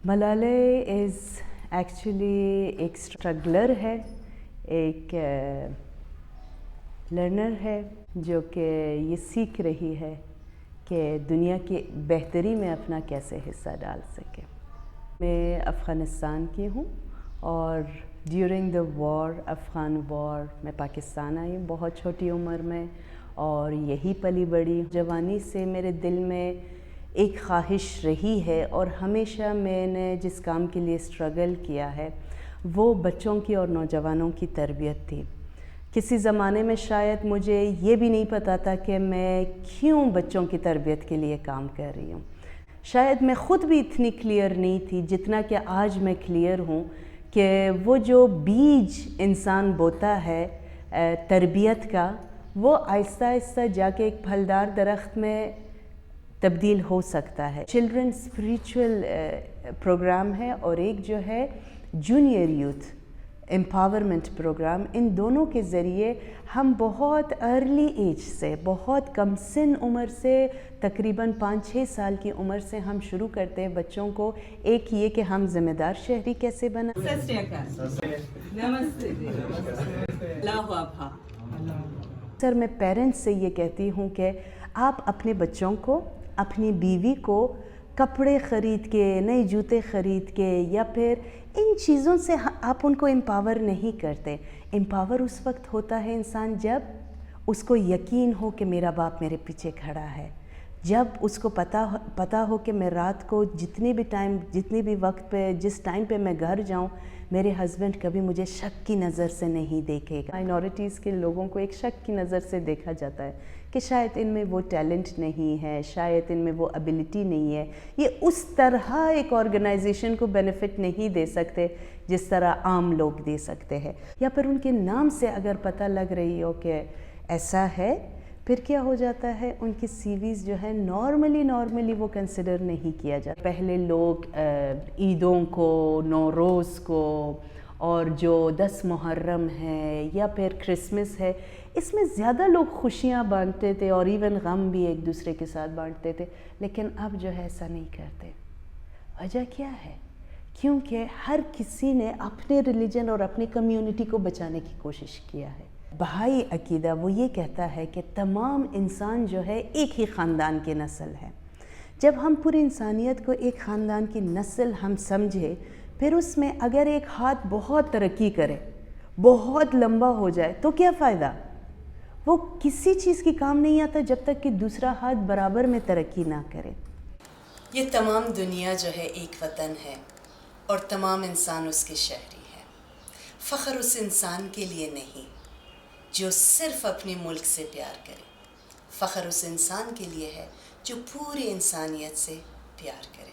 Malala is actually ایک اسٹرگلر ہے، ایک لرنر ہے جو کہ یہ سیکھ رہی ہے کہ دنیا کی بہتری میں اپنا کیسے حصہ ڈال سکے۔ میں افغانستان کی ہوں اور ڈیورنگ دا وار، افغان وار، میں پاکستان آئی ہوں بہت چھوٹی عمر میں اور یہی پلی بڑی۔ جوانی سے میرے دل میں ایک خواہش رہی ہے اور ہمیشہ میں نے جس کام کے لیے اسٹرگل کیا ہے وہ بچوں کی اور نوجوانوں کی تربیت تھی۔ کسی زمانے میں شاید مجھے یہ بھی نہیں پتا تھا کہ میں کیوں بچوں کی تربیت کے لیے کام کر رہی ہوں۔ شاید میں خود بھی اتنی کلیئر نہیں تھی جتنا کہ آج میں کلیئر ہوں کہ وہ جو بیج انسان بوتا ہے تربیت کا، وہ آہستہ آہستہ جا کے ایک پھلدار درخت میں تبدیل ہو سکتا ہے۔ چلڈرن اسپریچول پروگرام ہے اور ایک جو ہے جونیئر یوتھ امپاورمنٹ پروگرام، ان دونوں کے ذریعے ہم بہت ارلی ایج سے، بہت کم سن عمر سے، تقریباً 5-6 سال کی عمر سے ہم شروع کرتے ہیں بچوں کو ایک یہ کہ ہم ذمہ دار شہری کیسے بنائیں۔ سر میں پیرنٹس سے یہ کہتی ہوں کہ آپ اپنے بچوں کو، اپنی بیوی کو کپڑے خرید کے، نئے جوتے خرید کے یا پھر ان چیزوں سے آپ ان کو امپاور نہیں کرتے۔ امپاور اس وقت ہوتا ہے انسان جب اس کو یقین ہو کہ میرا باپ میرے پیچھے کھڑا ہے، جب اس کو پتہ ہو کہ میں رات کو جتنی بھی وقت پہ، جس ٹائم پہ میں گھر جاؤں، میرے ہسبینڈ کبھی مجھے شک کی نظر سے نہیں دیکھے گا۔ مائنورٹیز کے لوگوں کو ایک شک کی نظر سے دیکھا جاتا ہے کہ شاید ان میں وہ ٹیلنٹ نہیں ہے، شاید ان میں وہ ایبلٹی نہیں ہے، یہ اس طرح ایک آرگنائزیشن کو بینیفٹ نہیں دے سکتے جس طرح عام لوگ دے سکتے ہیں، یا پھر ان کے نام سے اگر پتہ لگ رہی ہو کہ ایسا ہے، پھر کیا ہو جاتا ہے ان کی سی ویز جو ہے نارملی وہ کنسیڈر نہیں کیا جاتا۔ پہلے لوگ عیدوں کو، نوروز کو اور جو 10 محرم ہے یا پھر کرسمس ہے، اس میں زیادہ لوگ خوشیاں بانٹتے تھے اور ایون غم بھی ایک دوسرے کے ساتھ بانٹتے تھے، لیکن اب جو ہے ایسا نہیں کرتے۔ وجہ کیا ہے؟ کیونکہ ہر کسی نے اپنے ریلیجن اور اپنی کمیونٹی کو بچانے کی کوشش کیا ہے۔ بہائی عقیدہ وہ یہ کہتا ہے کہ تمام انسان جو ہے ایک ہی خاندان کی نسل ہے۔ جب ہم پوری انسانیت کو ایک خاندان کی نسل ہم سمجھے، پھر اس میں اگر ایک ہاتھ بہت ترقی کرے، بہت لمبا ہو جائے تو کیا فائدہ؟ وہ کسی چیز کی کام نہیں آتا جب تک کہ دوسرا ہاتھ برابر میں ترقی نہ کرے۔ یہ تمام دنیا جو ہے ایک وطن ہے اور تمام انسان اس کے شہری ہے۔ فخر اس انسان کے لیے نہیں جو صرف اپنے ملک سے پیار کرے، فخر اس انسان کے لیے ہے جو پوری انسانیت سے پیار کرے۔